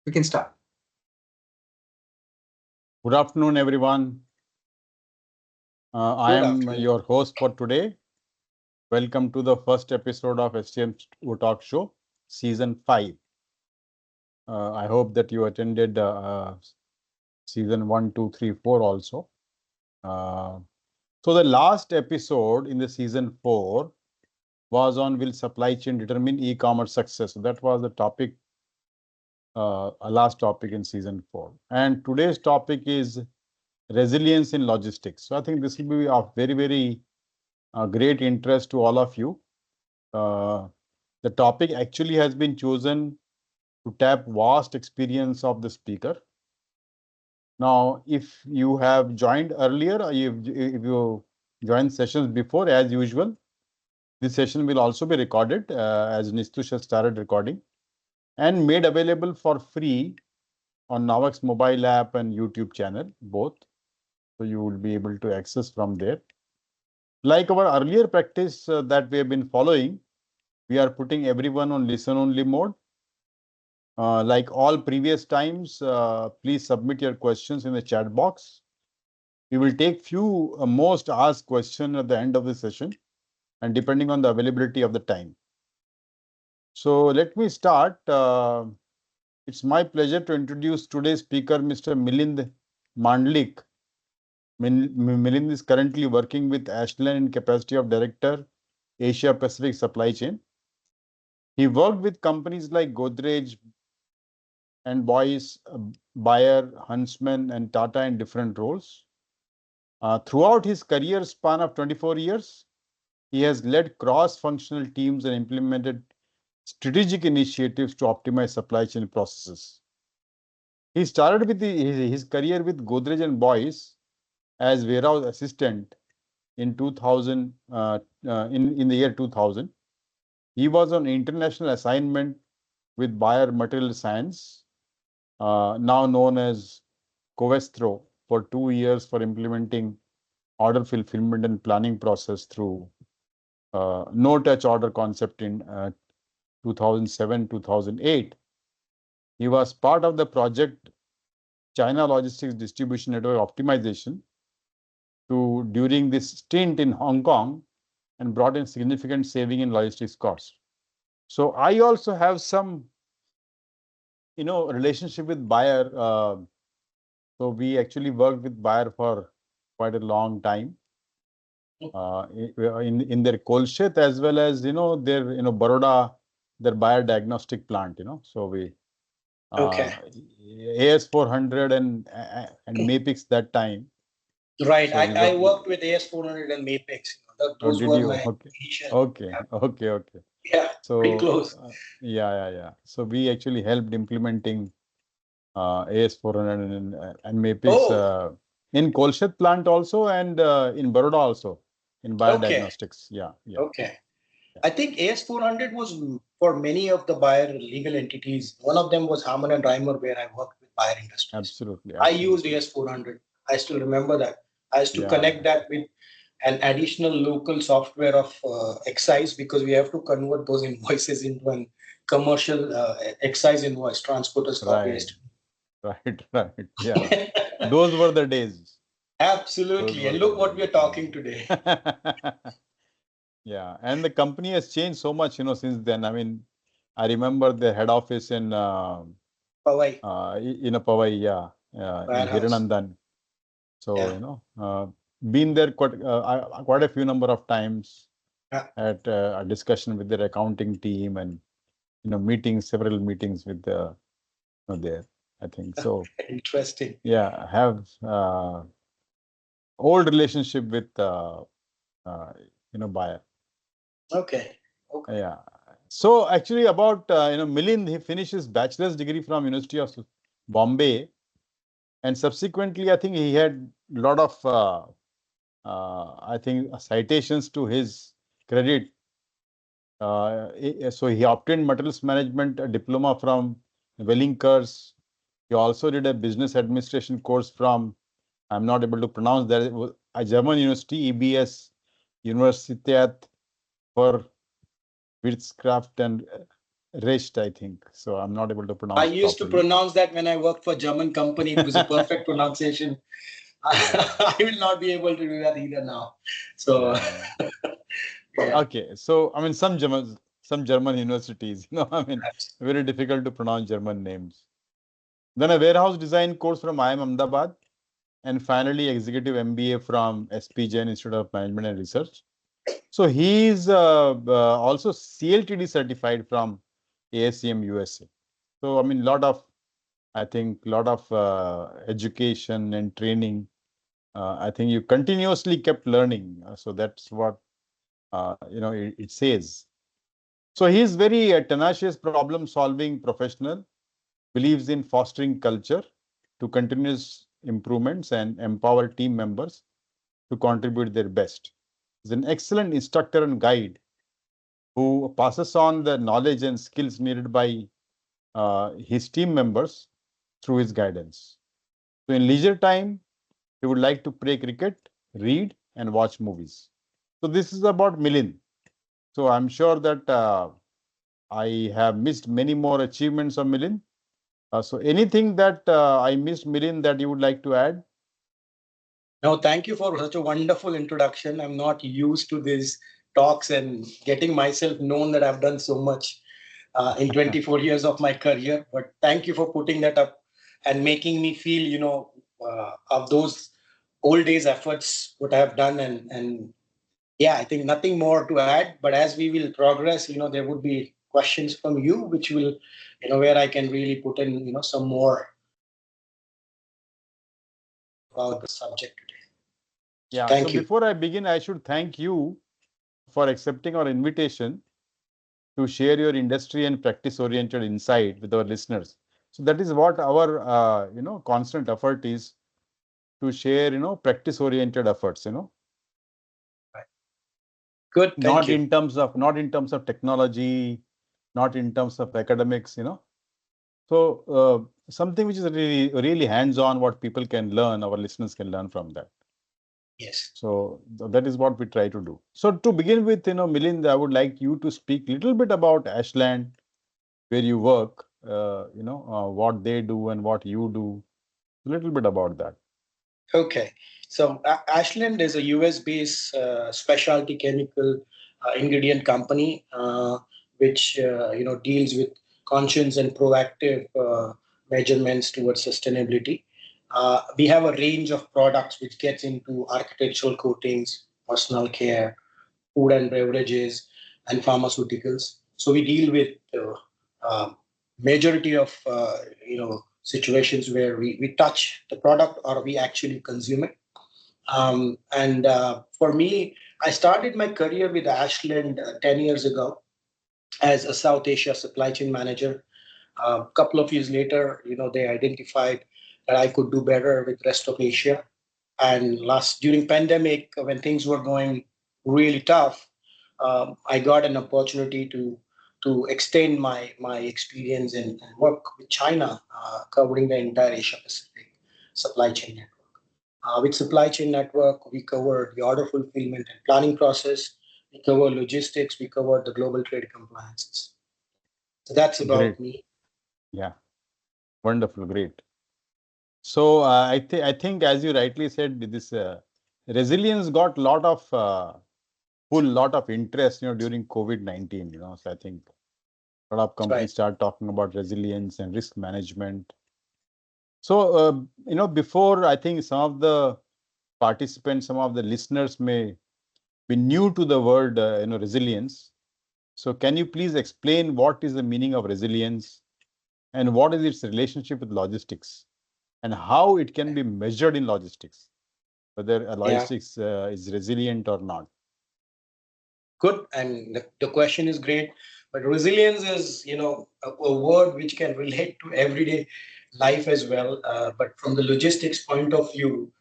We can start. Good afternoon, everyone. I am your host for today. Welcome to the first episode of SCM Talk Show, Season 5. I hope that you attended Season 1, 2, 3, 4 also. So the last episode in the Season 4 was on will supply chain determine e-commerce success. So that was the topic, last topic in Season 4. And today's topic is resilience in logistics. So I think this will be of very great interest to all of you. The topic actually has been chosen to tap vast experience of the speaker. Now, if you have joined earlier, if you joined sessions before, as usual, this session will also be recorded as Nistush has started recording and made available for free on KnoWerX mobile app and YouTube channel, both. So you will be able to access from there. Like our earlier practice that we have been following, we are putting everyone on listen-only mode. Like all previous times, please submit your questions in the chat box. We will take few most asked questions at the end of the session and depending on the availability of the time. So let me start. It's my pleasure to introduce today's speaker, Mr. Milind Mandlik. Milind is currently working with Ashland in capacity of Director, Asia Pacific Supply Chain. He worked with companies like Godrej and Boyce, Bayer, Huntsman, and Tata in different roles. Throughout his career span of 24 years, he has led cross-functional teams and implemented strategic initiatives to optimize supply chain processes. He started with his career with Godrej and Boyce as warehouse assistant in 2000, in the year 2000. He was on international assignment with Bayer Material Science, now known as Covestro, for 2 years for implementing order fulfillment and planning process through no-touch order concept in 2007-2008. He was part of the project China Logistics Distribution Network Optimization during this stint in Hong Kong and brought in significant saving in logistics costs. So I also have some, relationship with Bayer. So we actually worked with Bayer for quite a long time. In their Kolshet as well as their Baroda, their Bayer diagnostic plant. So we AS400 and 𝗏𝗡𝗄𝑥 that time. Right. So I worked with AS400 and 𝗏𝗡𝗄𝑥. Those were my Okay. Yeah, so pretty close. So we actually helped implementing AS400 and 𝗏𝗡𝗄𝑥 in Kolshet plant also and in Baroda also in biodiagnostics. Okay. I think AS400 was for many of the Bayer legal entities. One of them was Harman and Reimer, where I worked with Bayer Industries. Absolutely. I used AS400. I still remember that. I used to connect that with an additional local software of excise because we have to convert those invoices into a commercial excise invoice, transporters copy-paste. Right. Yeah. Those were the days. Absolutely. And look what we are talking today. Yeah. And the company has changed so much, since then. I mean, I remember the head office in Powai. Powai, in Hiranandan. So, been there quite a few number of times at a discussion with their accounting team and, several meetings with the, there, I think. So interesting. Yeah, I have old relationship with, Bayer. Okay. Yeah. So actually about, Milind, he finished his bachelor's degree from University of Bombay. And subsequently, I think he had a lot of, citations to his credit. So he obtained materials management diploma from Wellingkers. He also did a business administration course from, I'm not able to pronounce that, a German university, EBS, Universität für Wirtschaft and Recht, I think. So I'm not able to pronounce I used to properly. pronounce that when I worked for a German company. It was a perfect pronunciation. I will not be able to do that either now. So, yeah. Okay. So, I mean, some German universities, I mean, very difficult to pronounce German names. Then a warehouse design course from IIM Ahmedabad, and finally executive MBA from SP Jain Institute of Management and Research. So he is also CLTD certified from ASCM USA. So I mean, I think lot of education and training. I think you continuously kept learning. So that's what it says. So he is very tenacious problem-solving professional, believes in fostering culture to continuous improvements and empower team members to contribute their best. He's an excellent instructor and guide who passes on the knowledge and skills needed by his team members through his guidance. So in leisure time, he would like to play cricket, read, and watch movies. So this is about Milind. So I'm sure that I have missed many more achievements of Milind. So anything that I missed, Milind, that you would like to add? No, thank you for such a wonderful introduction. I'm not used to these talks and getting myself known that I've done so much in 24 years of my career. But thank you for putting that up and making me feel, of those old days efforts, what I have done. And yeah, I think nothing more to add. But as we will progress, there would be questions from you, which will, where I can really put in, some more about the subject today. Yeah. Thank so you. Before I begin, I should thank you for accepting our invitation to share your industry and practice-oriented insight with our listeners. So that is what our constant effort is, to share practice-oriented efforts. Right. Good. Thank you. Not in terms of technology, not in terms of academics. So something which is really hands-on, what people can learn, our listeners can learn from that. Yes. So that is what we try to do. So to begin with, Milind, I would like you to speak a little bit about Ashland, where you work, what they do and what you do. A little bit about that. Okay. So Ashland is a US-based specialty chemical ingredient company, which deals with conscious and proactive measurements towards sustainability. We have a range of products which gets into architectural coatings, personal care, food and beverages, and pharmaceuticals. So we deal with majority of situations where we touch the product or we actually consume it. And for me, I started my career with Ashland 10 years ago as a South Asia supply chain manager. A couple of years later, they identified that I could do better with rest of Asia. And during pandemic, when things were going really tough, I got an opportunity to extend my experience and work with China, covering the entire Asia Pacific supply chain network. With supply chain network, we cover the order fulfillment and planning process. We cover logistics. We cover the global trade compliances. So that's about me. Yeah, wonderful, great. So I think, as you rightly said, this resilience got lot of interest, during COVID-19. So I think a lot of companies start talking about resilience and risk management. So before, I think some of the participants, some of the listeners may be new to the word resilience. So can you please explain what is the meaning of resilience and what is its relationship with logistics and how it can be measured in logistics, whether logistics is resilient or not? Good. And the question is great. But resilience is, a word which can relate to everyday life as well. But from the logistics point of view,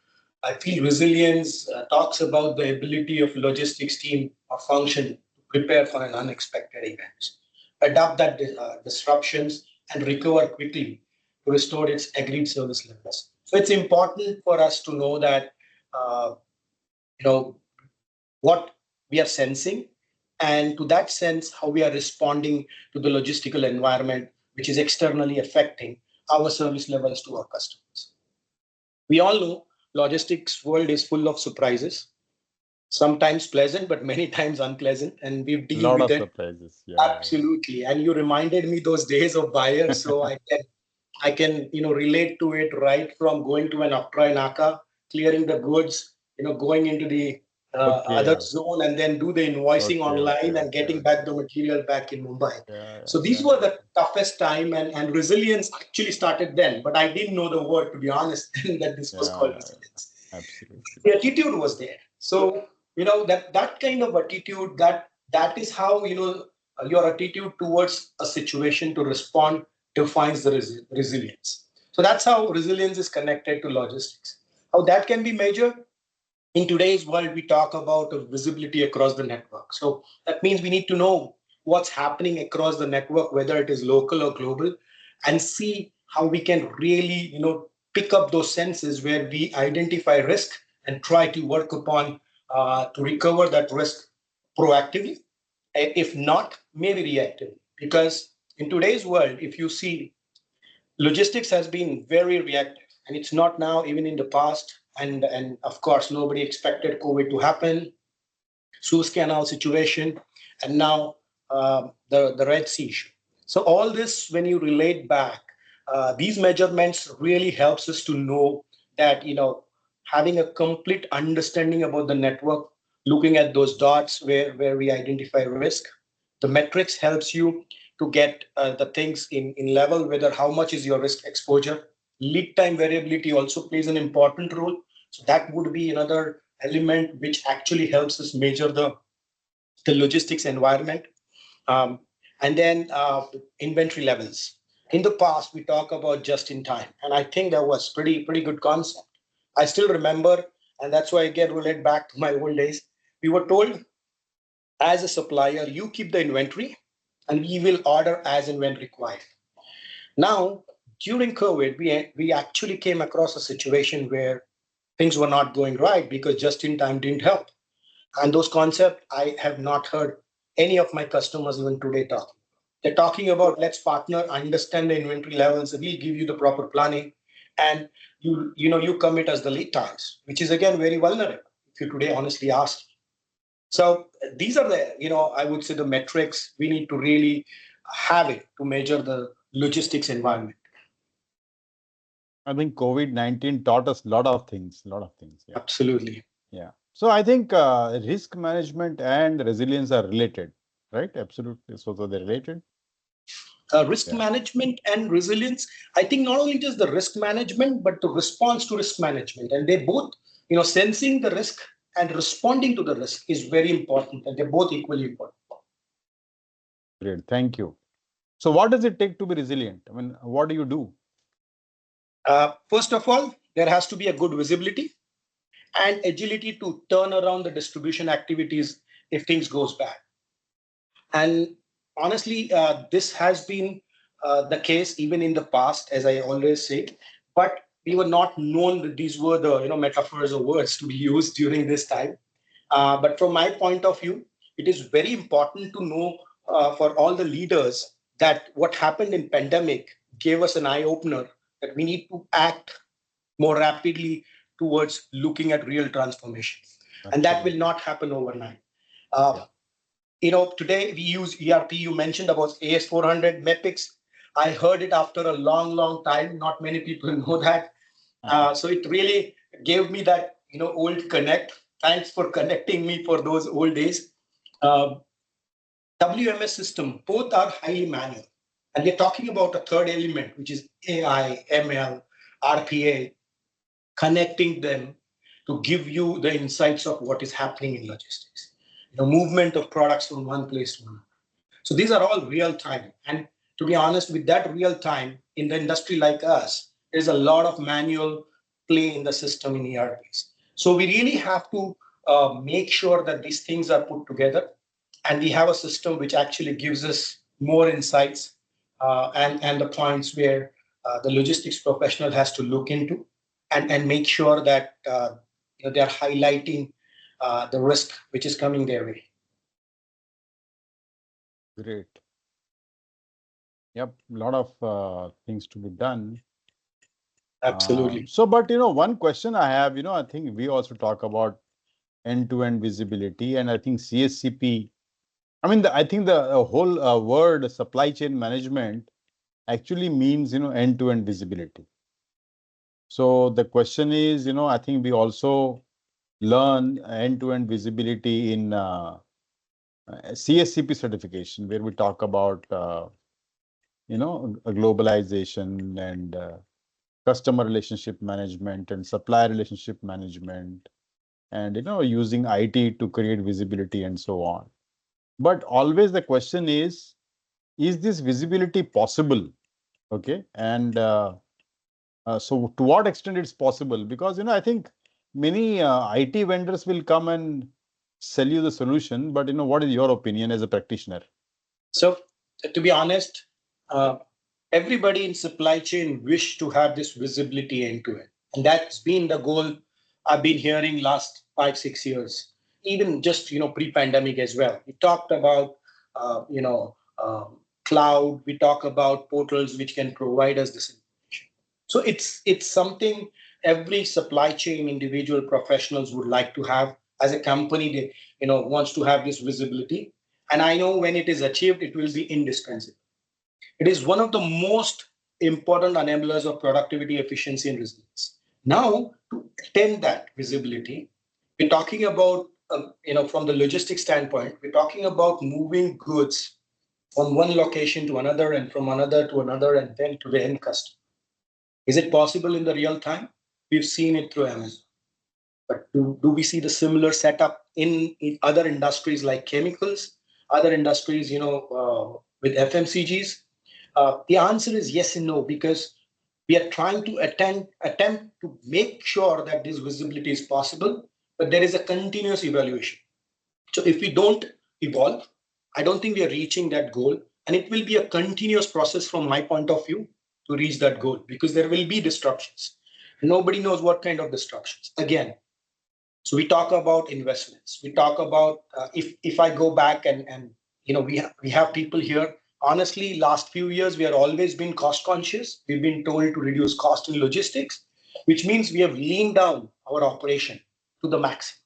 I feel resilience talks about the ability of logistics team or function to prepare for an unexpected event, adapt that disruptions, and recover quickly to restore its agreed service levels. So it's important for us to know that, what we are sensing and to that sense, how we are responding to the logistical environment, which is externally affecting our service levels to our customers. We all know logistics world is full of surprises, sometimes pleasant, but many times unpleasant, and we've dealt with it. Surprises. Absolutely. And you reminded me those days of buyers, so I can relate to it right from going to an octroi naka, clearing the goods, going into the other zone, and then do the invoicing online and getting back the material back in Mumbai. So these were the toughest time, and resilience actually started then, but I didn't know the word, to be honest, that this was called resilience. Absolutely. The attitude was there. So that kind of attitude, that is how your attitude towards a situation to respond defines the resilience. So that's how resilience is connected to logistics. How that can be measured? In today's world, we talk about visibility across the network. So that means we need to know what's happening across the network, whether it is local or global, and see how we can really pick up those senses where we identify risk and try to work upon to recover that risk proactively. If not, maybe reactively. Because in today's world, if you see, logistics has been very reactive, and it's not now, even in the past. And of course, nobody expected COVID to happen, Suez Canal situation, and now the Red Sea issue. So all this, when you relate back, these measurements really helps us to know that having a complete understanding about the network, looking at those dots where we identify risk. The metrics helps you to get the things in level, whether how much is your risk exposure. Lead time variability also plays an important role. So that would be another element which actually helps us measure the logistics environment. And then inventory levels. In the past, we talk about just in time, and I think that was pretty good concept. I still remember, and that's why I get related back to my old days. We were told, as a supplier, you keep the inventory, and we will order as and when required. Now, during COVID, we actually came across a situation where things were not going right because just in time didn't help. And those concepts, I have not heard any of my customers even today talking. They're talking about, let's partner, understand the inventory levels, we'll give you the proper planning, and you commit as the lead times, which is again very vulnerable if you today honestly ask. So these are the, I would say, the metrics we need to really have it to measure the logistics environment. I think COVID-19 taught us a lot of things. Yeah. Absolutely. Yeah. So I think risk management and resilience are related, right? Absolutely. So they're related. Risk management and resilience, I think not only just the risk management, but the response to risk management. And they both, sensing the risk and responding to the risk is very important, and they're both equally important. Great. Thank you. So what does it take to be resilient? I mean, what do you do? First of all, there has to be a good visibility and agility to turn around the distribution activities if things goes bad. And honestly, this has been the case even in the past, as I always say, but we were not known that these were the metaphors or words to be used during this time. But from my point of view, it is very important to know for all the leaders that what happened in pandemic gave us an eye-opener that we need to act more rapidly towards looking at real transformation. Absolutely. And that will not happen overnight. Today we use ERP. You mentioned about AS400 MEPICS. I heard it after a long time. Not many people know that. So it really gave me that, old connect. Thanks for connecting me for those old days. WMS system, both are highly manual. And we're talking about a third element, which is AI, ML, RPA, connecting them to give you the insights of what is happening in logistics. The movement of products from one place to another. So these are all real time. And to be honest, with that real time, in the industry like us, there's a lot of manual play in the system in ERPs. So we really have to make sure that these things are put together, and we have a system which actually gives us more insights and the points where the logistics professional has to look into and make sure that they're highlighting the risk which is coming their way. Great. Yep, a lot of things to be done. Absolutely. But one question I have, I think we also talk about end-to-end visibility, and I think CSCP. I mean, I think the whole word supply chain management actually means end-to-end visibility. So the question is, I think we also learn end-to-end visibility in CSCP certification, where we talk about globalization and customer relationship management and supplier relationship management, and using IT to create visibility and so on. But always the question is this visibility possible? Okay, and so to what extent it's possible? Because I think many IT vendors will come and sell you the solution, but what is your opinion as a practitioner? So to be honest, everybody in supply chain wish to have this visibility end to end, and that's been the goal I've been hearing last 5-6 years, even just pre-pandemic as well. We talked about cloud. We talk about portals which can provide us this information. So it's something every supply chain individual professionals would like to have. As a company, they wants to have this visibility, and I know when it is achieved, it will be indispensable. It is one of the most important enablers of productivity, efficiency, and resilience. Now, to attain that visibility, we're talking about, from the logistics standpoint, we're talking about moving goods from one location to another and from another to another and then to the end customer. Is it possible in the real time? We've seen it through Amazon. But do we see the similar setup in other industries like chemicals, other industries, with FMCGs? The answer is yes and no, because we are trying to attempt to make sure that this visibility is possible, but there is a continuous evaluation. So if we don't evolve, I don't think we are reaching that goal. And it will be a continuous process from my point of view to reach that goal, because there will be disruptions. Nobody knows what kind of disruptions. Again, so we talk about investments. We talk about if I go back and we have people here. Honestly, last few years we have always been cost conscious. We've been told to reduce cost in logistics, which means we have leaned down our operation to the maximum.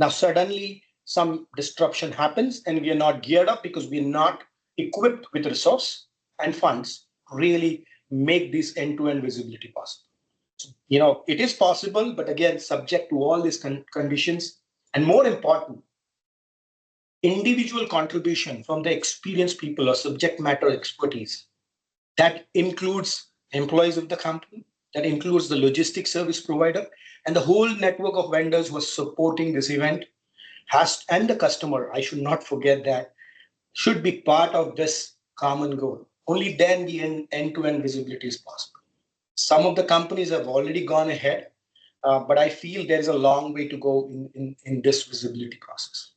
Now suddenly some disruption happens and we are not geared up because we're not equipped with resource and funds to really make this end-to-end visibility possible. It is possible, but again, subject to all these conditions, and more important, individual contribution from the experienced people or subject matter expertise. That includes employees of the company, that includes the logistics service provider, and the whole network of vendors who are supporting this event and the customer, I should not forget that, should be part of this common goal. Only then the end-to-end visibility is possible. Some of the companies have already gone ahead, but I feel there's a long way to go in this visibility process.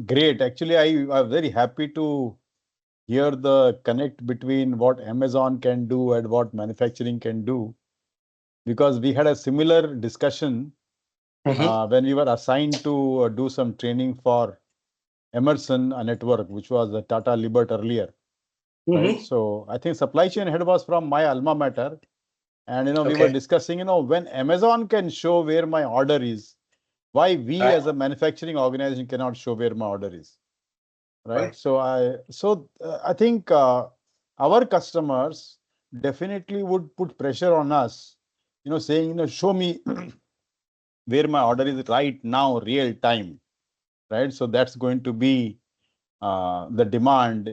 Great. Actually, I'm very happy to hear the connect between what Amazon can do and what manufacturing can do, because we had a similar discussion when we were assigned to do some training for Emerson network, which was the Tata Libert earlier. Right? So I think supply chain head was from my alma mater, and we were discussing when Amazon can show where my order is, why we as a manufacturing organization cannot show where my order is, right? So I think our customers definitely would put pressure on us, saying show me where my order is right now, real time, right? So that's going to be the demand,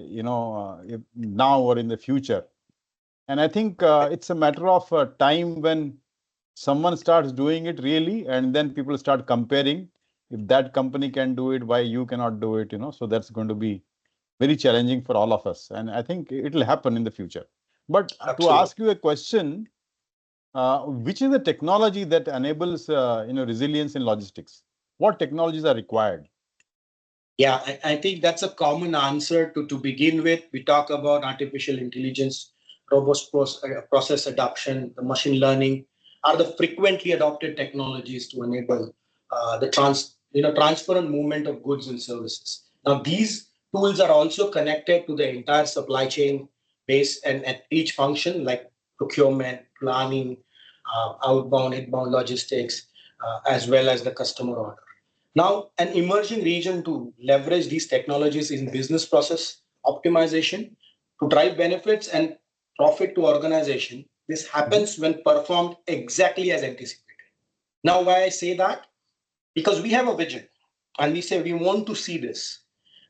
now or in the future. And I think it's a matter of time when someone starts doing it really, and then people start comparing. If that company can do it, why you cannot do it? So that's going to be very challenging for all of us. And I think it will happen in the future. But to ask you a question, which is the technology that enables resilience in logistics? What technologies are required? Yeah, I think that's a common answer to begin with. We talk about artificial intelligence, robust process adoption, the machine learning are the frequently adopted technologies to enable the transparent movement of goods and services. Now, these tools are also connected to the entire supply chain base and at each function like procurement, planning, outbound, inbound logistics, as well as the customer order. Now, an emerging region to leverage these technologies in business process optimization to drive benefits and profit to organization. This happens when performed exactly as anticipated. Now, why I say that? Because we have a vision and we say we want to see this.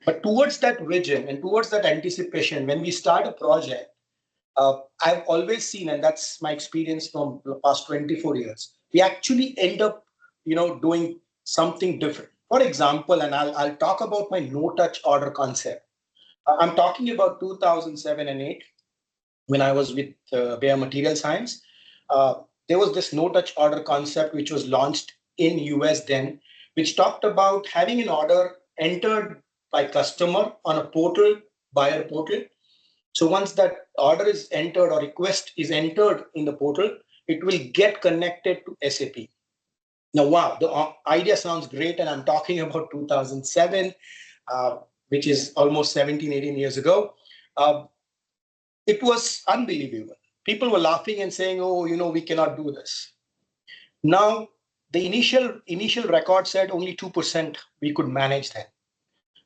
But towards that vision and towards that anticipation, when we start a project, I've always seen, and that's my experience from the past 24 years, we actually end up, doing something different. For example, and I'll talk about my no-touch order concept. I'm talking about 2007 and 8, when I was with Bayer Material Science. There was this no-touch order concept which was launched in US then, which talked about having an order entered by customer on a portal, buyer portal. So once that order is entered or request is entered in the portal, it will get connected to SAP. Now, wow, the idea sounds great. And I'm talking about 2007, which is almost 17, 18 years ago. It was unbelievable. People were laughing and saying, oh, we cannot do this. Now, the initial record said only 2% we could manage that.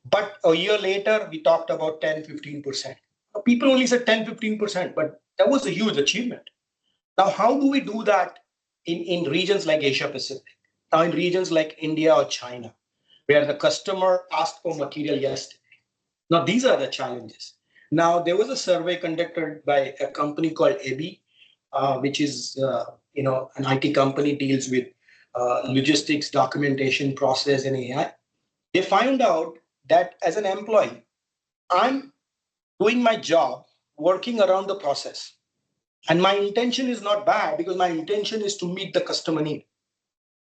But a year later, we talked about 10, 15%. People only said 10, 15%, but that was a huge achievement. Now, how do we do that in regions like Asia Pacific? Now, in regions like India or China, where the customer asked for material yesterday. Now, these are the challenges. Now, there was a survey conducted by a company called 𝗥𝗃𝗀𝗶𝗶𝗀𝗏, which is an IT company, deals with logistics, documentation, process, and AI. They found out that as an employee, I'm doing my job, working around the process. And my intention is not bad because my intention is to meet the customer need.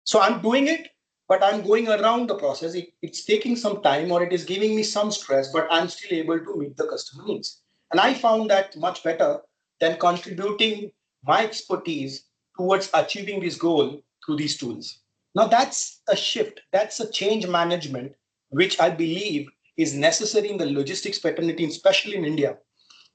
So I'm doing it, but I'm going around the process. It's taking some time or it is giving me some stress, but I'm still able to meet the customer needs. And I found that much better than contributing my expertise towards achieving this goal through these tools. Now that's a shift. That's a change management, which I believe is necessary in the logistics fraternity, especially in India,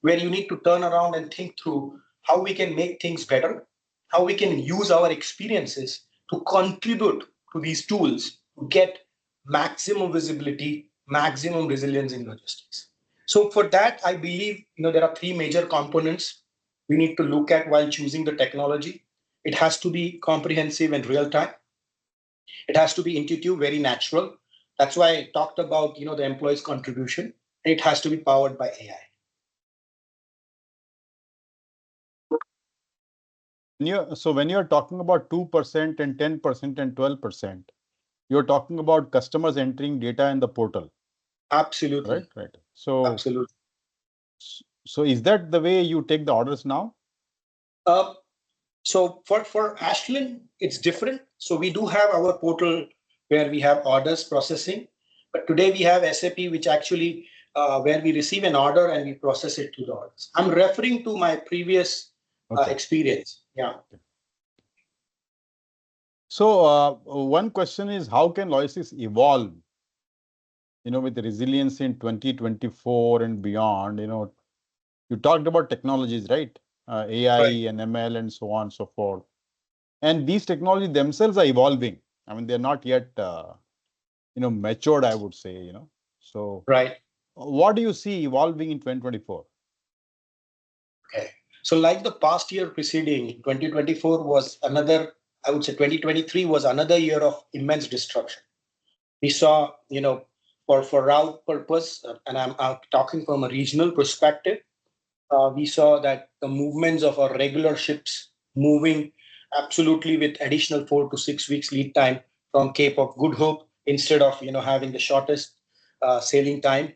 where you need to turn around and think through how we can make things better, how we can use our experiences to contribute to these tools to get maximum visibility, maximum resilience in logistics. So for that, I believe there are three major components we need to look at while choosing the technology. It has to be comprehensive and real time. It has to be intuitive, very natural. That's why I talked about the employee's contribution. It has to be powered by AI. So when you're talking about 2% and 10% and 12%, you're talking about customers entering data in the portal. Absolutely. Right. So absolutely. So is that the way you take the orders now? So for Ashland, it's different. So we do have our portal where we have orders processing, but today we have SAP, which actually where we receive an order and we process it to the orders. I'm referring to my previous experience. Yeah. So one question is, how can logistics evolve, with the resilience in 2024 and beyond? You talked about technologies, right? AI right. and ML and so on and so forth. And these technologies themselves are evolving. I mean, they're not yet, matured, I would say, So right. What do you see evolving in 2024? Okay. So like the past year preceding, 2024 was another, I would say 2023 was another year of immense disruption. We saw, for route purpose, and I'm talking from a regional perspective, we saw that the movements of our regular ships moving absolutely with additional 4 to 6 weeks lead time from Cape of Good Hope instead of having the shortest sailing time,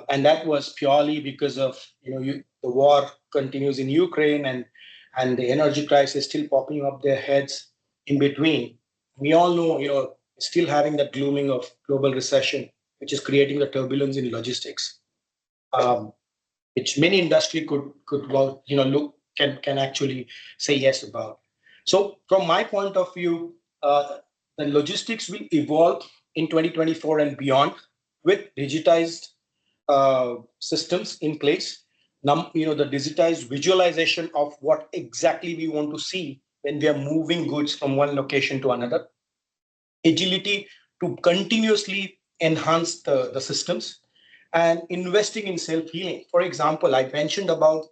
and that was purely because of the war continues in Ukraine and the energy crisis still popping up their heads in between. We all know still having that glooming of global recession, which is creating the turbulence in logistics. Which many industry could look can actually say yes about. So from my point of view, the logistics will evolve in 2024 and beyond with digitized systems in place. The digitized visualization of what exactly we want to see when we are moving goods from one location to another. Agility to continuously enhance the systems, and investing in self-healing. For example, I mentioned about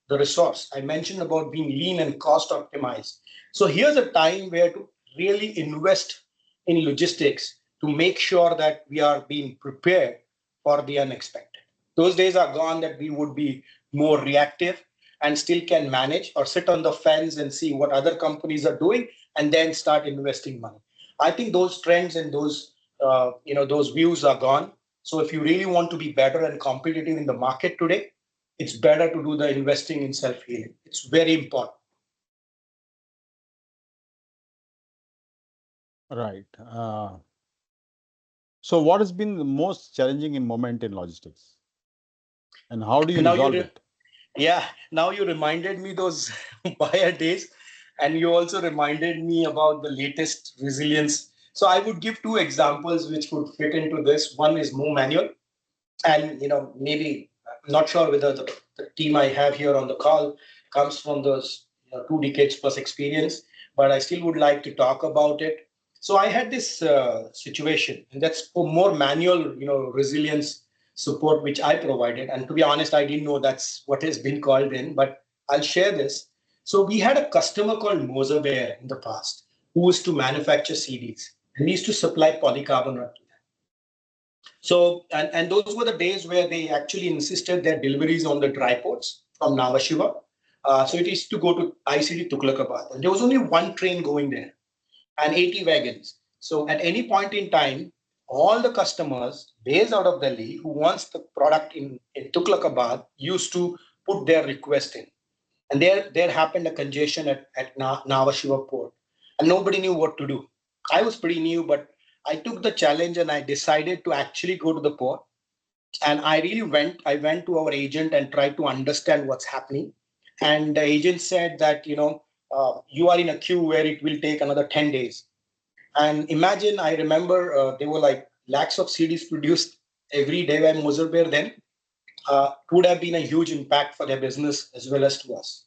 the resource. I mentioned about being lean and cost optimized. So here's a time where to really invest in logistics to make sure that we are being prepared for the unexpected. Those days are gone that we would be more reactive and still can manage or sit on the fence and see what other companies are doing and then start investing money. I think those trends and those views are gone. So if you really want to be better and competitive in the market today, it's better to do the investing in self-healing. It's very important. Right. So what has been the most challenging moment in logistics? And how do you resolve it? Yeah, now you reminded me those buyer days, and you also reminded me about the latest resilience. So I would give two examples which would fit into this. One is more manual, and maybe I'm not sure whether the team I have here on the call comes from those 2 decades plus experience, but I still would like to talk about it. So I had this situation, and that's for more manual, resilience support which I provided. And to be honest, I didn't know that's what has been called in, but I'll share this. So we had a customer called 𝗥𝗲𝗶𝗶𝗶 in the past who used to manufacture CDs, and we used to supply polycarbonate. So, and those were the days where they actually insisted their deliveries on the dry ports from Nhava Sheva. So it is to go to ICD 𝗥𝗃𝗶𝗏. And there was only one train going there and 80 wagons. So at any point in time, all the customers based out of Delhi who wants the product in 𝗥𝗃𝗶𝗏 used to put their request in. And there happened a congestion at Nhava Sheva port. And nobody knew what to do. I was pretty new, but I took the challenge and I decided to actually go to the port. And I went to our agent and tried to understand what's happening. And the agent said that, you are in a queue where it will take another 10 days. And imagine, I remember there were like lakhs of CDs produced every day by 𝗥𝗲𝗶𝗶𝗏 then. It would have been a huge impact for their business as well as to us.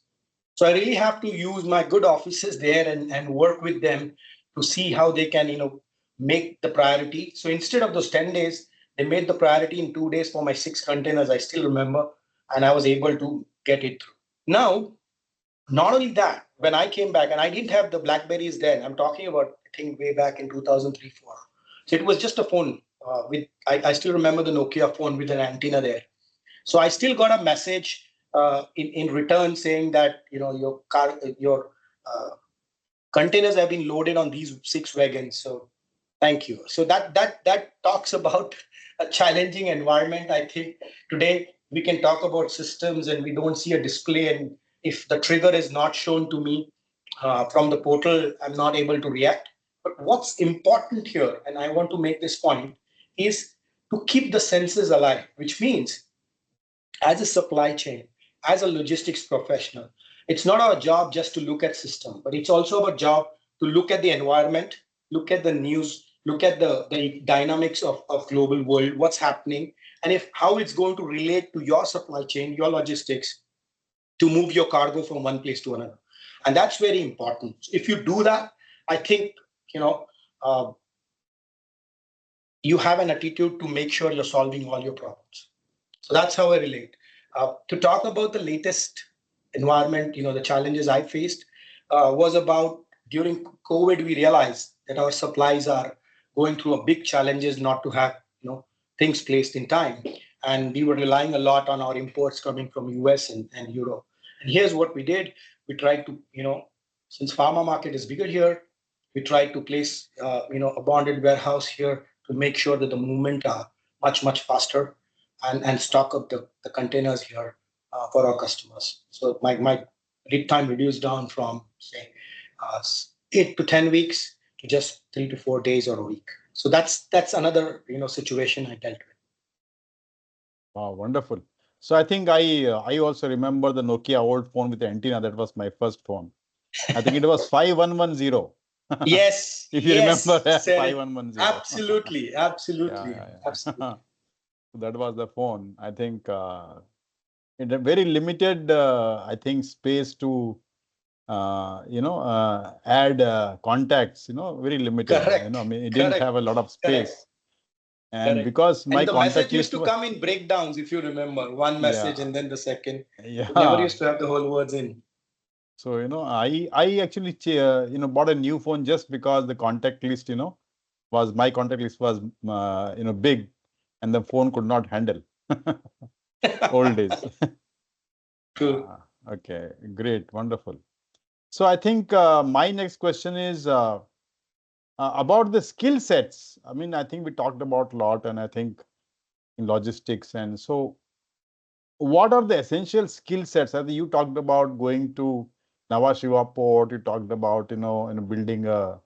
So I really have to use my good offices there and work with them to see how they can, make the priority. So instead of those 10 days, they made the priority in 2 days for my 6 containers, I still remember, and I was able to get it through. Now, not only that, when I came back, and I didn't have the Blackberries then, I'm talking about, I think, way back in 2003, 4. So it was just a phone I still remember the Nokia phone with an antenna there. So I still got a message in return saying that, your containers have been loaded on these 6 wagons. So thank you. So that talks about a challenging environment. I think today we can talk about systems and we don't see a display, and if the trigger is not shown to me from the portal, I'm not able to react. But what's important here, and I want to make this point, is to keep the senses alive, which means as a supply chain, as a logistics professional, it's not our job just to look at system, but it's also our job to look at the environment, look at the news, look at the dynamics of global world, what's happening, and how it's going to relate to your supply chain, your logistics, to move your cargo from one place to another. And that's very important. If you do that, I think, you have an attitude to make sure you're solving all your problems. So that's how I relate. To talk about the latest environment, the challenges I faced was about during COVID, we realized that our supplies are going through a big challenges not to have things placed in time. And we were relying a lot on our imports coming from US and Europe. And here's what we did. We tried to, since pharma market is bigger here, we tried to place, a bonded warehouse here to make sure that the movement are much, much faster and stock up the containers here for our customers. So my lead time reduced down from, say, 8 to 10 weeks to just 3 to 4 days or a week. So that's another situation I dealt with. Wow, wonderful. So I think I also remember the Nokia old phone with the antenna. That was my first phone. I think it was 5110. Yes. If you remember, sir. 5110. Absolutely. Yeah. Absolutely. That was the phone. I think in a very limited, I think, space to add contacts. Very limited. I Correct. mean, it didn't have Correct. a lot of Correct. space, and Correct. because my And the contact message used list to was, come in breakdowns, if you remember, one message yeah, and then the second. It never yeah. used to have the whole words in. So I actually bought a new phone just because the contact list was my contact list was big, and the phone could not handle. Old days. True. Okay, great, wonderful. So I think my next question is about the skill sets. I mean, I think we talked about a lot, and I think in logistics. And so, what are the essential skill sets? I think you talked about going to 𝗏𝗏𝘀𝗶𝗏𝗏 port. You talked about building a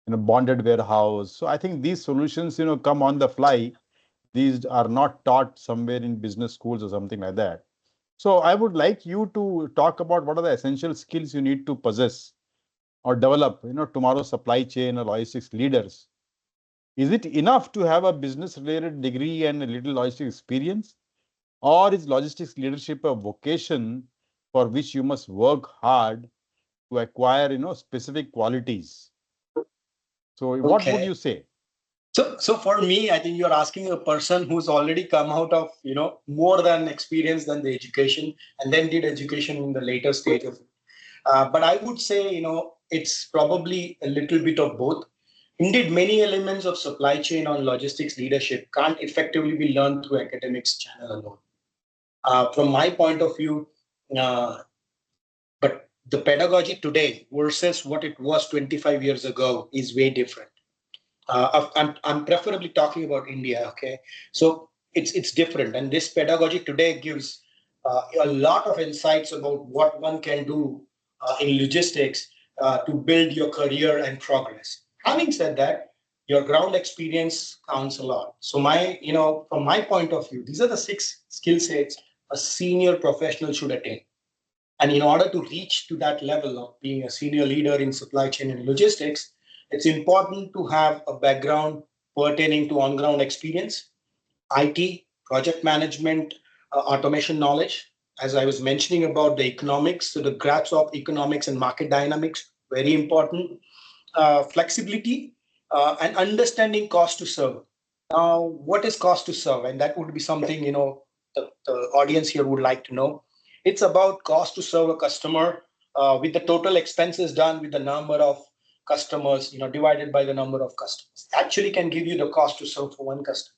bonded warehouse. So I think these solutions come on the fly. These are not taught somewhere in business schools or something like that. So I would like you to talk about what are the essential skills you need to possess or develop, tomorrow's supply chain or logistics leaders. Is it enough to have a business related degree and a little logistics experience? Or is logistics leadership a vocation for which you must work hard to acquire, specific qualities? So what would Okay. you say? So for me, I think you're asking a person who's already come out of, more than experience than the education and then did education in the later stage of it. But I would say, it's probably a little bit of both. Indeed, many elements of supply chain or logistics leadership can't effectively be learned through academics channel alone. From my point of view, uh, but the pedagogy today versus what it was 25 years ago is way different. I'm preferably talking about India. Okay, so it's different, and this pedagogy today gives a lot of insights about what one can do in logistics to build your career and progress. Having said that, your ground experience counts a lot. So from my point of view, these are the 6 skill sets a senior professional should attain. And in order to reach to that level of being a senior leader in supply chain and logistics, it's important to have a background pertaining to on-ground experience, IT, project management, automation knowledge. As I was mentioning about the economics, so the grasp of economics and market dynamics, very important. Flexibility and understanding cost to serve. Now, what is cost to serve? And that would be something, the audience here would like to know. It's about cost to serve a customer with the total expenses done with the number of customers, divided by the number of customers. Actually can give you the cost to serve for one customer.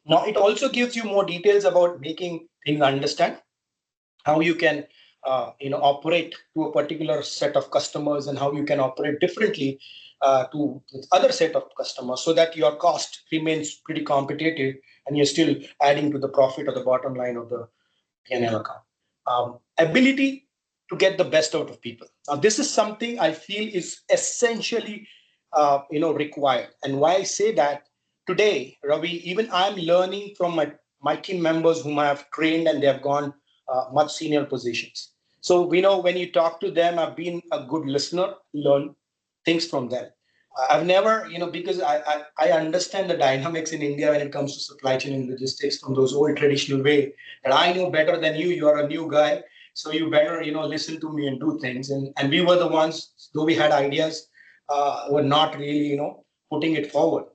Now, it also gives you more details about making things understand how you can operate to a particular set of customers and how you can operate differently to other set of customers so that your cost remains pretty competitive and you're still adding to the profit or the bottom line of the P&L account. Ability to get the best out of people. Now, this is something I feel is essentially required. And why I say that, today, Ravi, even I'm learning from my team members whom I have trained and they have gone much senior positions. So we know when you talk to them, I've been a good listener, learn things from them. I've never, because I understand the dynamics in India when it comes to supply chain and logistics from those old traditional way. And I know better than you. You are a new guy, so you better, listen to me and do things. And we were the ones, though we had ideas, were not really, putting it forward.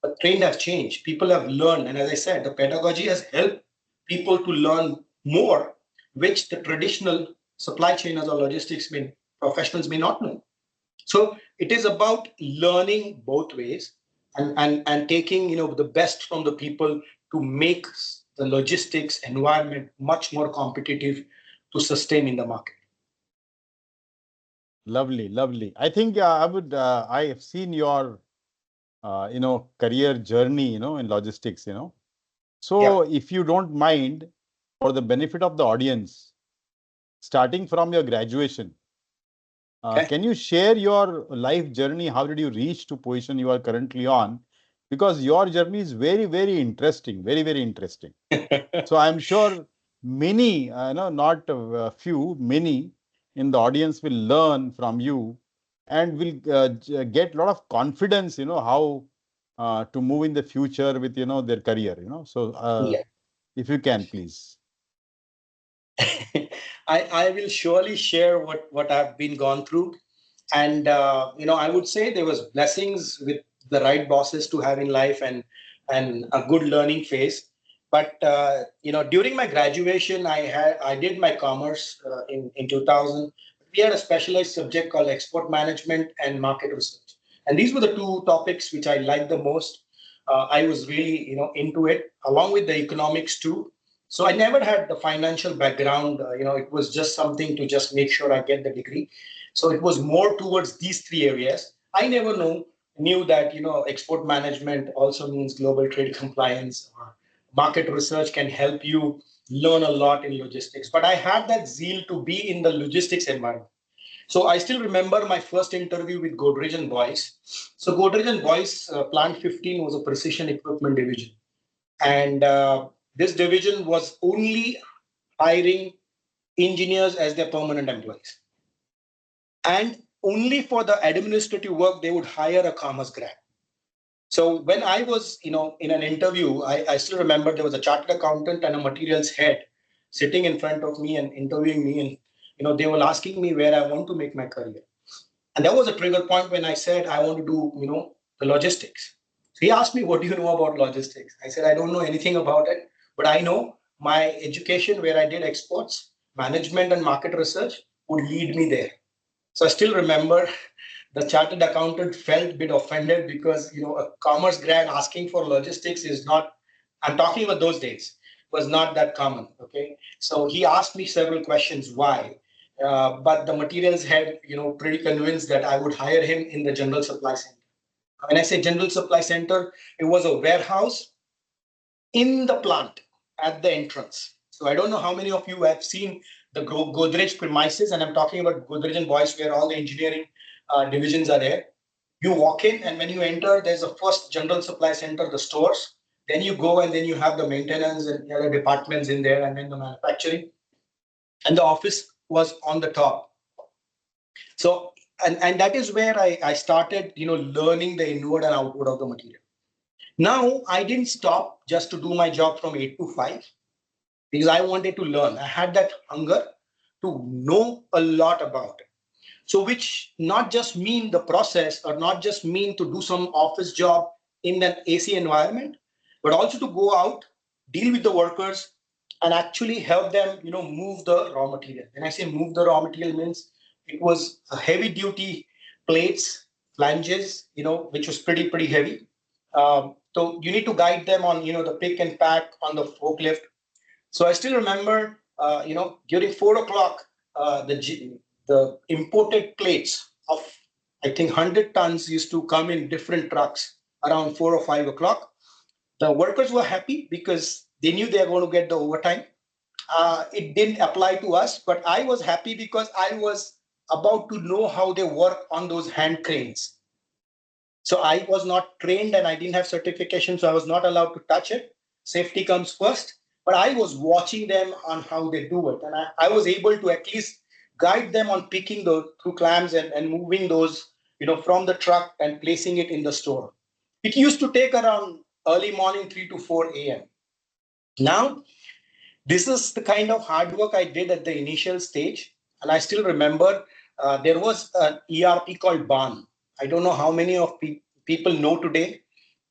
But trend has changed. People have learned, and as I said, the pedagogy has helped people to learn more, which the traditional supply chainers or logistics professionals may not know. So it is about learning both ways and taking the best from the people to make the logistics environment much more competitive to sustain in the market. Lovely, lovely. I think I have seen your, career journey, in logistics, So Yeah. if you don't mind, for the benefit of the audience, starting from your graduation, Okay. can you share your life journey? How did you reach to position you are currently on? Because your journey is very, very interesting, very, very interesting. So I'm sure many, not a few, many in the audience will learn from you and will get a lot of confidence, how to move in the future with, their career, So Yeah. if you can, please. I will surely share what I've been gone through. And, I would say there was blessings with the right bosses to have in life and a good learning phase. But, during my graduation, I did my commerce in 2000. We had a specialized subject called export management and market research. And these were the two topics which I liked the most. I was really, into it, along with the economics too. So I never had the financial background. It was just something to just make sure I get the degree. So it was more towards these three areas. I never knew that, export management also means global trade compliance, or market research can help you learn a lot in logistics. But I had that zeal to be in the logistics environment. So I still remember my first interview with 𝗥𝗲𝘀𝗶𝗹𝗶. So 𝗥𝗲𝘀𝗶𝗶𝗃, Plant 15 was a precision equipment division. And this division was only hiring engineers as their permanent employees. And only for the administrative work, they would hire a commerce grad. So when I was, in an interview, I still remember there was a chartered accountant and a materials head sitting in front of me and interviewing me. And, they were asking me where I want to make my career. And that was a trigger point when I said, I want to do, the logistics. So he asked me, what do you know about logistics? I said, I don't know anything about it, but I know my education where I did exports, management and market research would lead me there. So I still remember the chartered accountant felt a bit offended because, a commerce grad asking for logistics is not, I'm talking about those days, was not that common. Okay. So he asked me several questions, why? But the materials head, pretty convinced that I would hire him in the general supply center. When I say general supply center, it was a warehouse in the plant at the entrance. So I don't know how many of you have seen the Godrej premises, and I'm talking about Godrej and Boyce, where all the engineering divisions are there. You walk in, and when you enter, there's the first general supply center, the stores. Then you go, and then you have the maintenance and the other departments in there, and then the manufacturing. And the office was on the top. So, and that is where I started, learning the inward and outward of the material. Now, I didn't stop just to do my job from 8 to 5 because I wanted to learn. I had that hunger to know a lot about it. So which not just mean the process or not just mean to do some office job in an AC environment, but also to go out, deal with the workers and actually help them, move the raw material. When I say move the raw material means it was a heavy duty plates, flanges, which was pretty heavy. So you need to guide them on, the pick and pack on the forklift. So I still remember, during 4 o'clock, the imported plates of, I think, 100 tons used to come in different trucks around 4 or 5 o'clock. The workers were happy because they knew they were going to get the overtime. It didn't apply to us, but I was happy because I was about to know how they work on those hand cranes. So I was not trained and I didn't have certification, so I was not allowed to touch it. Safety comes first, but I was watching them on how they do it. And I was able to at least guide them on picking those through clams and moving those, from the truck and placing it in the store. It used to take around early morning, 3 to 4 a.m. Now, this is the kind of hard work I did at the initial stage. And I still remember there was an ERP called BAN. I don't know how many of people know today.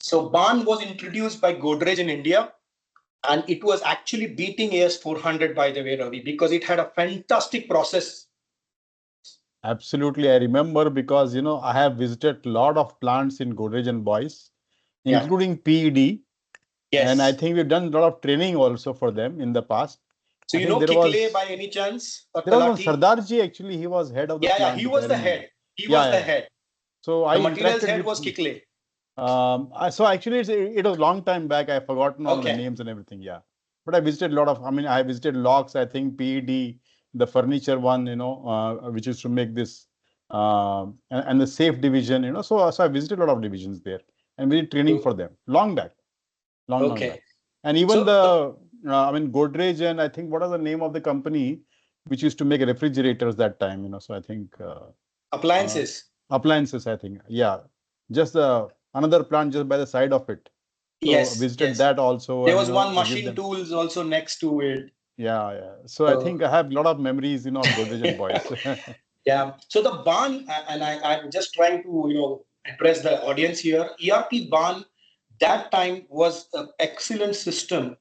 So BAN was introduced by Godrej in India. And it was actually beating AS400, by the way, Ravi, because it had a fantastic process. Absolutely. I remember because, I have visited a lot of plants in Godrej and Boyce, including PED. Yes. And I think we've done a lot of training also for them in the past. So you know 𝗥𝗃𝗀𝗶𝗶𝗏 by any chance? There was 𝗥𝗲𝘀𝗶𝗃𝗃 actually, he was head of the plant. Yeah, he was the head. He was the head. So the materials head was 𝗥𝗃𝗀𝗏𝗏. So actually it was a long time back. I've forgotten all the names and everything. Yeah. But I visited a lot of, I visited locks, I think PED, the furniture one, which is to make this, and the safe division, so I visited a lot of divisions there and we did training for them long back. Long back. And even Godrej and I think what was the name of the company which used to make refrigerators that time, so I think appliances, I think. Yeah. Just another plant just by the side of it. So Yes, visited yes. that also. There And, was one to give machine them. tools also next to it. Yeah, yeah. So I So think I have a lot of memories, of Godrej and Boys. yeah. So the barn, and I'm just trying to, address the audience here. ERP barn that time was an excellent system,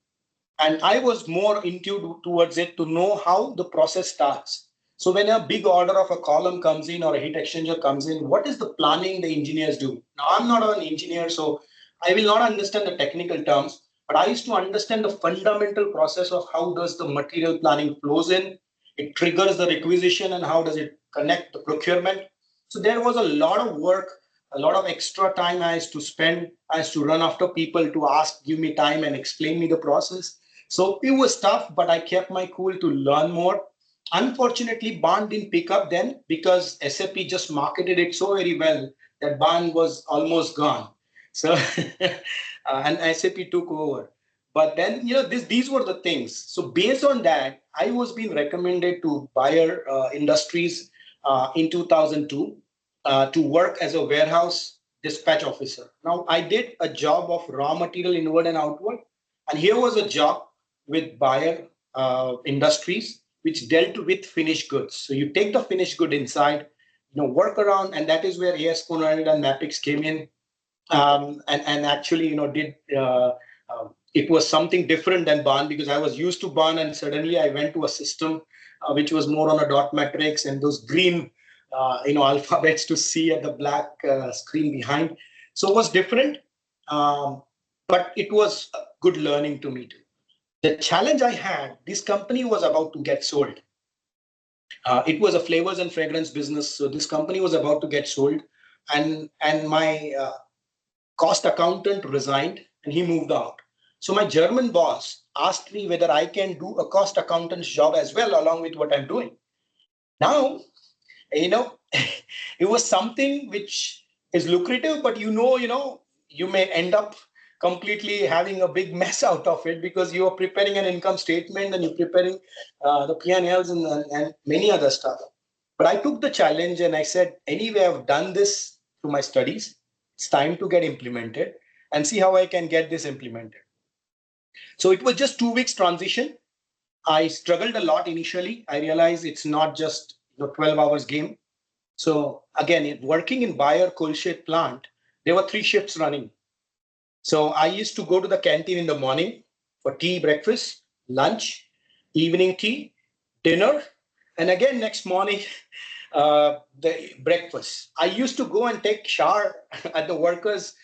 and I was more into towards it to know how the process starts. So when a big order of a column comes in or a heat exchanger comes in, what is the planning the engineers do? Now I'm not an engineer, so I will not understand the technical terms, but I used to understand the fundamental process of how does the material planning flows in, it triggers the requisition, and how does it connect the procurement. So there was a lot of work, a lot of extra time I used to spend. I used to run after people to ask, give me time and explain me the process. So it was tough, but I kept my cool to learn more. Unfortunately, Bond didn't pick up then because SAP just marketed it so very well that Bond was almost gone. So and SAP took over. But then, these were the things. So based on that, I was being recommended to Bayer Industries in 2002 to work as a warehouse dispatch officer. Now, I did a job of raw material inward and outward. And here was a job with Bayer Industries, which dealt with finished goods. So you take the finished good inside, work around, and that is where AS400 and Mapix came in, and actually, did it was something different than Barn because I was used to Barn, and suddenly I went to a system which was more on a dot matrix and those green, alphabets to see at the black screen behind. So it was different, but it was a good learning to me too. The challenge I had, this company was about to get sold. It was a flavors and fragrance business, so this company was about to get sold, and my cost accountant resigned and he moved out. So my German boss asked me whether I can do a cost accountant's job as well along with what I'm doing. Now, it was something which is lucrative, but you may end up completely having a big mess out of it because you are preparing an income statement and you're preparing the P&Ls and many other stuff. But I took the challenge and I said, anyway, I've done this through my studies. It's time to get implemented and see how I can get this implemented. So it was just 2 weeks transition. I struggled a lot initially. I realized it's not just 12 hours game. So again, working in Bayer Kohlstedt plant, there were 3 shifts running. So I used to go to the canteen in the morning for tea, breakfast, lunch, evening tea, dinner, and again next morning, the breakfast. I used to go and take shower at the workers,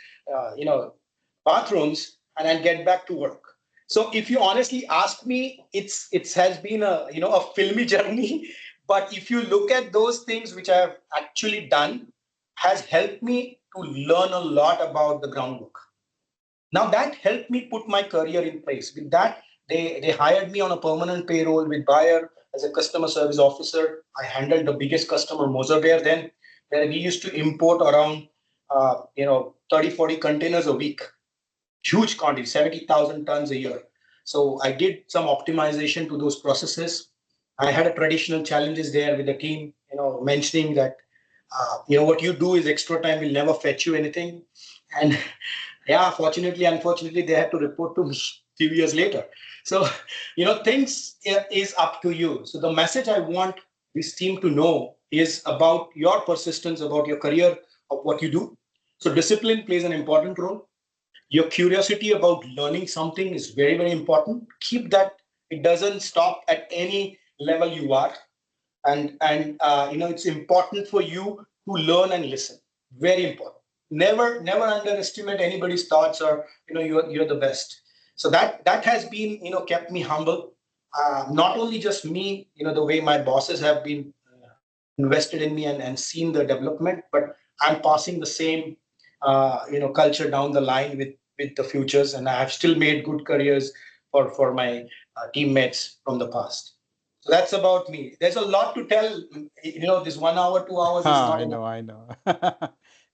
bathrooms, and then get back to work. So if you honestly ask me, it has been a filmy journey. But if you look at those things which I have actually done, has helped me to learn a lot about the groundwork. Now that helped me put my career in place. With that, they hired me on a permanent payroll with Bayer as a customer service officer. I handled the biggest customer, Moserbeer, then, where we used to import around 30, 40 containers a week. Huge quantity, 70,000 tons a year. So I did some optimization to those processes. I had a traditional challenges there with the team, mentioning that, what you do is extra time will never fetch you anything. And yeah, fortunately, unfortunately, they had to report to me a few years later. So, things is up to you. So the message I want this team to know is about your persistence, about your career, of what you do. So discipline plays an important role. Your curiosity about learning something is very, very important. Keep that. It doesn't stop at any level you are. And it's important for you to learn and listen. Very important. Never underestimate anybody's thoughts, or you're the best. So that has been kept me humble. Not only just me, the way my bosses have been invested in me and seen the development, but I'm passing the same culture down the line with the futures, and I have still made good careers for my teammates from the past. So that's about me. There's a lot to tell. This 1 hour, 2 hours is not enough. I know.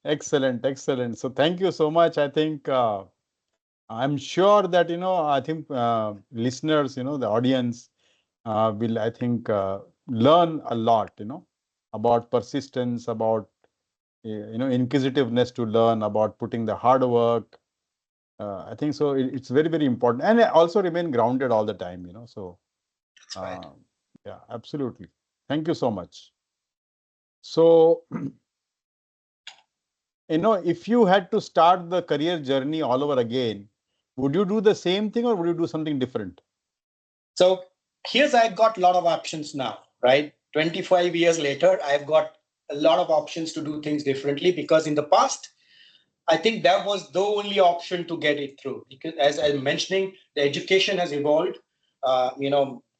Excellent, excellent. So thank you so much. I think I'm sure that I think listeners, the audience will, I think, learn a lot, about persistence, about inquisitiveness to learn, about putting the hard work, I think so. It's very, very important, and also remain grounded all the time. So That's right. yeah, absolutely. Thank you so much. So, if you had to start the career journey all over again, would you do the same thing or would you do something different? So I've got a lot of options now, right? 25 years later, I've got a lot of options to do things differently, because in the past, I think that was the only option to get it through. Because as I'm mentioning, the education has evolved.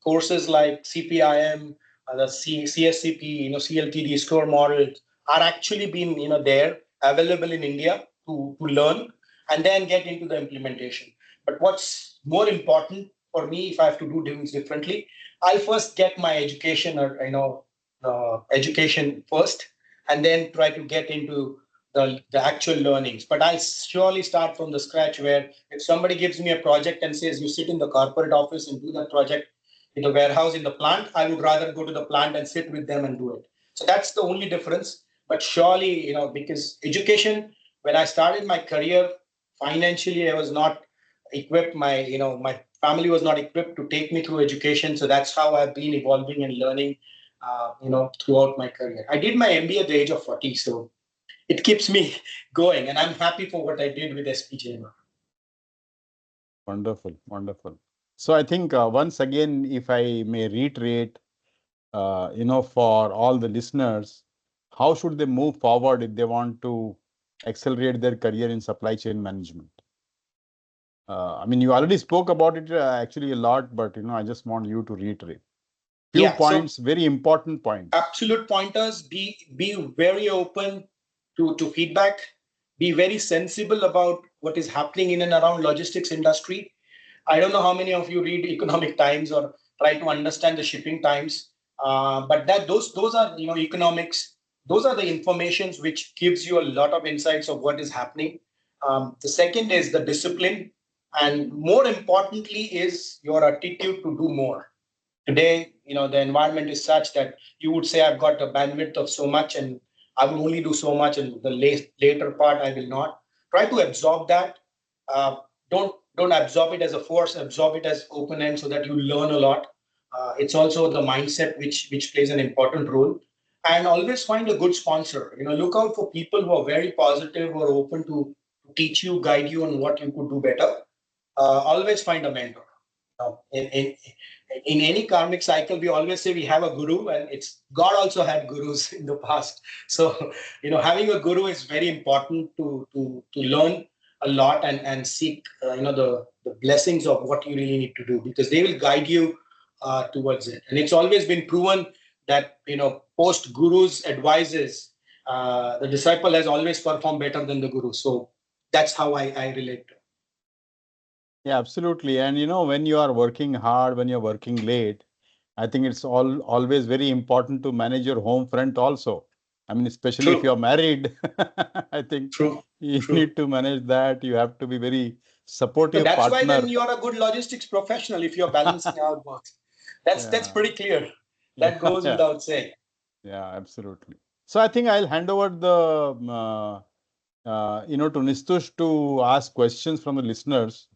Courses like CPIM, the CSCP, CLTD score model are actually being, there available in India to learn and then get into the implementation. But what's more important for me, if I have to do things differently, I'll first get my education education first, and then try to get into the actual learnings. But I'll surely start from the scratch, where if somebody gives me a project and says, you sit in the corporate office and do that project in the warehouse, in the plant, I would rather go to the plant and sit with them and do it. So that's the only difference. But surely, because education, when I started my career, financially, I was not equipped. My family was not equipped to take me through education. So that's how I've been evolving and learning, throughout my career. I did my MBA at the age of 40. So it keeps me going, and I'm happy for what I did with SPJM. Wonderful, wonderful. So I think once again, if I may reiterate, for all the listeners, how should they move forward if they want to accelerate their career in supply chain management? I mean, you already spoke about it actually a lot, but I just want you to reiterate. Few points, so very important points. Absolute pointers. Be very open to feedback. Be very sensible about what is happening in and around logistics industry. I don't know how many of you read Economic Times or try to understand the shipping times, but those are economics. Those are the informations which gives you a lot of insights of what is happening. The second is the discipline, and more importantly is your attitude to do more. Today, the environment is such that you would say, I've got a bandwidth of so much and I will only do so much, and the later part I will not. Try to absorb that. Don't absorb it as a force, absorb it as open end, so that you learn a lot. It's also the mindset which plays an important role. And always find a good sponsor. Look out for people who are very positive, who are open to teach you, guide you on what you could do better. Always find a mentor. In any karmic cycle, we always say we have a guru, and it's God also had gurus in the past. So, having a guru is very important to learn a lot and seek, the blessings of what you really need to do, because they will guide you towards it. And it's always been proven that, post guru's advices, the disciple has always performed better than the guru. So that's how I relate to it. Yeah, absolutely. And when you are working hard, when you're working late, I think it's always very important to manage your home front also. I mean, especially if you're married, I think you need to manage that. You have to be very supportive partner. That's why then you are a good logistics professional if you're balancing out both. That's pretty clear. That goes without saying. Yeah, absolutely. So I think I'll hand over the to Nistush to ask questions from the listeners.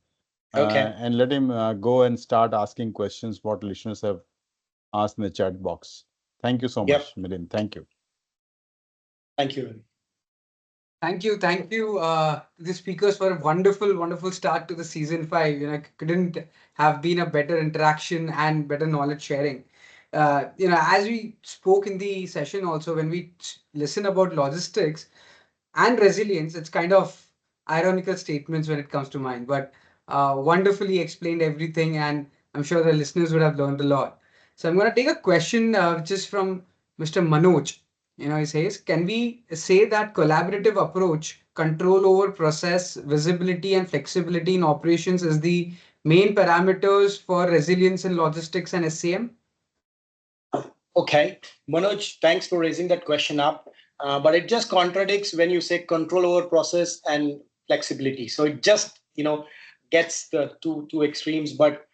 Okay. And let him go and start asking questions what listeners have asked in the chat box. Thank you so much, Milind. Thank you. Thank you. Thank you. Thank you to the speakers for a wonderful, wonderful start to the season 5. Couldn't have been a better interaction and better knowledge sharing. As we spoke in the session also, when we listen about logistics and resilience, it's kind of ironical statements when it comes to mind, but wonderfully explained everything, and I'm sure the listeners would have learned a lot. So I'm going to take a question which is from Mr. Manoj. He says, can we say that collaborative approach, control over process, visibility and flexibility in operations is the main parameters for resilience in logistics and SCM? Okay, Manoj, thanks for raising that question up. But it just contradicts when you say control over process and flexibility. So it just, gets the two extremes. But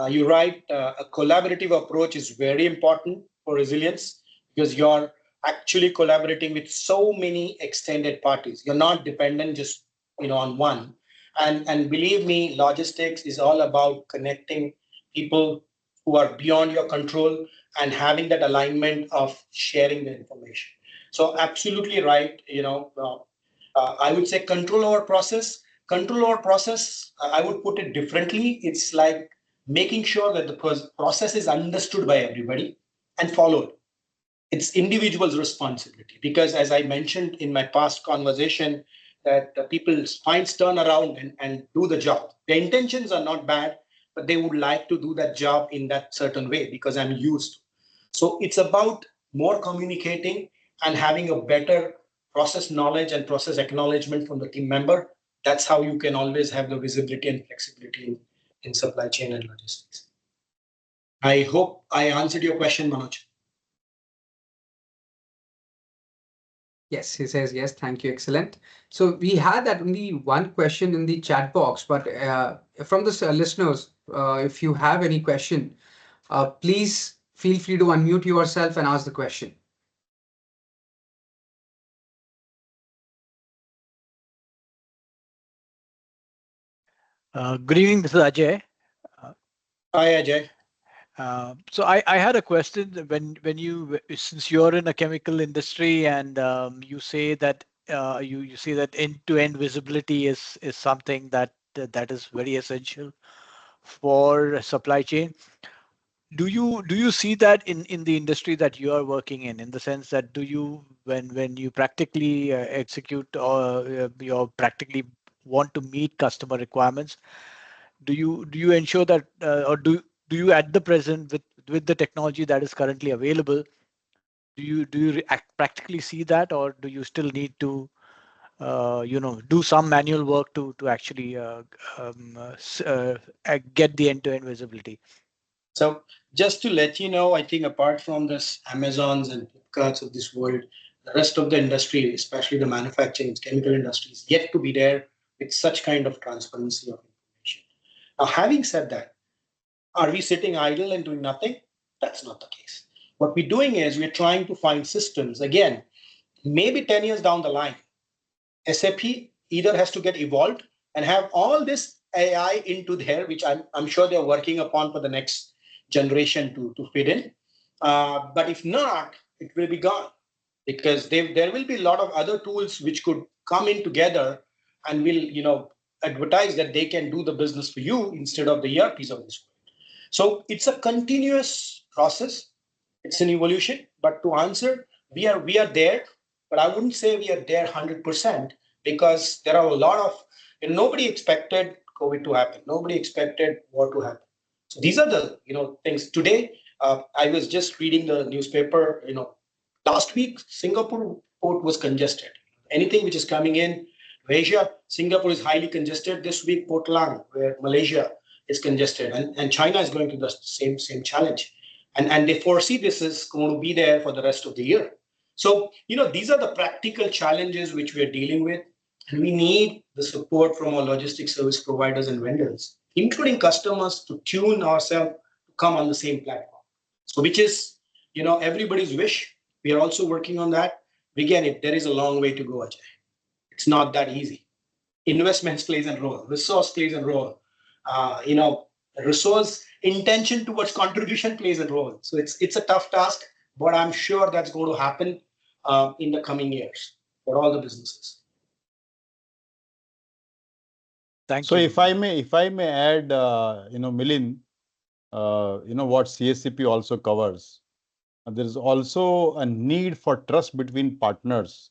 you're right, a collaborative approach is very important for resilience, because you're actually collaborating with so many extended parties. You're not dependent just on one. And believe me, logistics is all about connecting people who are beyond your control and having that alignment of sharing the information. So absolutely right. I would say control over process. Control over process, I would put it differently. It's like making sure that the process is understood by everybody and followed. It's individual's responsibility, because as I mentioned in my past conversation, that the people turn around and do the job. Their intentions are not bad, but they would like to do that job in that certain way because I'm used to. So it's about more communicating and having a better process knowledge and process acknowledgement from the team member. That's how you can always have the visibility and flexibility in supply chain and logistics. I hope I answered your question, Manoj. Yes, he says yes. Thank you. Excellent. So we had that only one question in the chat box, but from the listeners, if you have any question, please feel free to unmute yourself and ask the question. Good evening, this is Ajay. Hi, Ajay. So I had a question. When you, since you're in a chemical industry and you say that you say that end-to-end visibility is something that is very essential for supply chain. Do you see that in the industry that you are working in the sense that do you when you practically execute or you practically want to meet customer requirements, do you ensure that or do you at the present with the technology that is currently available, do you practically see that, or do you still need to do some manual work to actually get the end-to-end visibility? So just to let you know, I think apart from this Amazons and Flipkarts of this world, the rest of the industry, especially the manufacturing chemical industry, is yet to be there with such kind of transparency of information. Now, having said that, are we sitting idle and doing nothing? That's not the case. What we're doing is we're trying to find systems. Again, maybe 10 years down the line, SAP either has to get evolved and have all this AI into there, which I'm sure they're working upon for the next generation to fit in. But if not, it will be gone, because there will be a lot of other tools which could come in together and will advertise that they can do the business for you instead of the ERPs of this world. So it's a continuous process. It's an evolution. But to answer, we are there, but I wouldn't say we are there 100%, because there are a lot of, nobody expected COVID to happen. Nobody expected war to happen. So these are the things. Today, I was just reading the newspaper. Last week Singapore port was congested. Anything which is coming in Asia, Singapore is highly congested. This week, Port Lang, where Malaysia is congested, and China is going to the same challenge. And they foresee this is going to be there for the rest of the year. So, these are the practical challenges which we are dealing with. And we need the support from our logistics service providers and vendors, including customers, to tune ourselves to come on the same platform. So, which is, everybody's wish. We are also working on that. Again, there is a long way to go, Ajay. It's not that easy. Investments plays a role. Resource plays a role. Resource intention towards contribution plays a role. So it's a tough task, but I'm sure that's going to happen in the coming years for all the businesses. Thank you. So if I may add, Milind, what CSCP also covers. There is also a need for trust between partners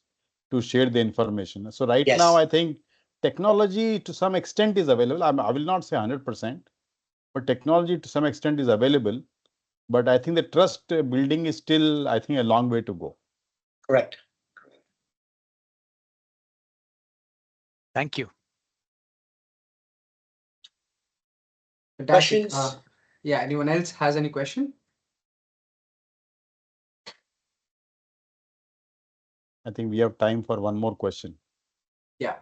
to share the information. So right now, I think technology to some extent is available. I will not say 100%, but technology to some extent is available. But I think the trust building is still, I think, a long way to go. Correct. Thank you. Questions? Yeah, anyone else has any question? I think we have time for one more question. Yeah.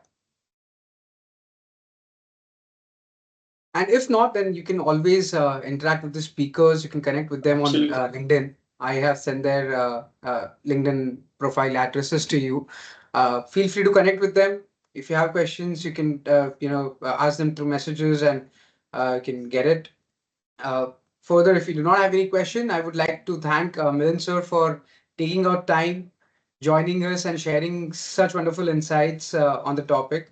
And if not, then you can always interact with the speakers. You can connect with them on LinkedIn. I have sent their LinkedIn profile addresses to you. Feel free to connect with them. If you have questions, you can ask them through messages, and you can get it. Further, if you do not have any question, I would like to thank Milind sir for taking out time, joining us, and sharing such wonderful insights on the topic.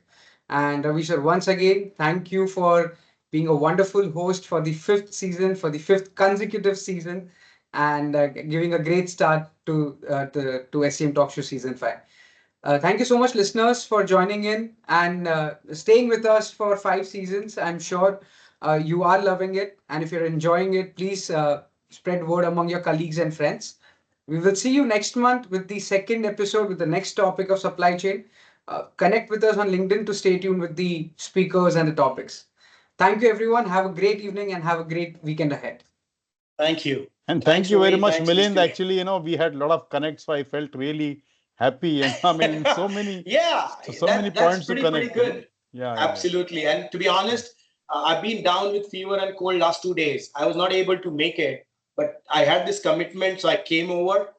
And Ravi sir, once again, thank you for being a wonderful host for the 5th season, for the 5th consecutive season, and giving a great start to SCM Talk Show Season 5. Thank you so much, listeners, for joining in and staying with us for 5 seasons. I'm sure you are loving it. And if you're enjoying it, please spread word among your colleagues and friends. We will see you next month with the second episode with the next topic of supply chain. Connect with us on LinkedIn to stay tuned with the speakers and the topics. Thank you, everyone. Have a great evening and have a great weekend ahead. Thank you. And thank you very much, Milind. Actually, we had a lot of connects, so I felt really happy. And I mean, so many, many points to connect. Pretty good. Yeah, absolutely. Yeah. And to be honest, I've been down with fever and cold last 2 days. I was not able to make it, but I had this commitment, so I came over.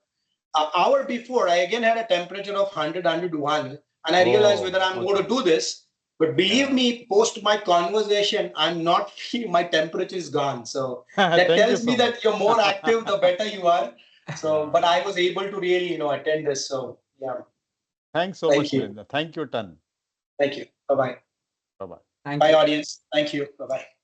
An hour before, I again had a temperature of 100, 101, and I realized whether I'm going to do this. But believe me, post my conversation, I'm not feeling my temperature is gone. So that tells me that you're more active, the better you are. So, but I was able to really, attend this. So, yeah. Thanks so much, Milind. Thank you, Tan. Thank you. Bye-bye. Bye-bye. Bye, audience. Thank you. Bye-bye.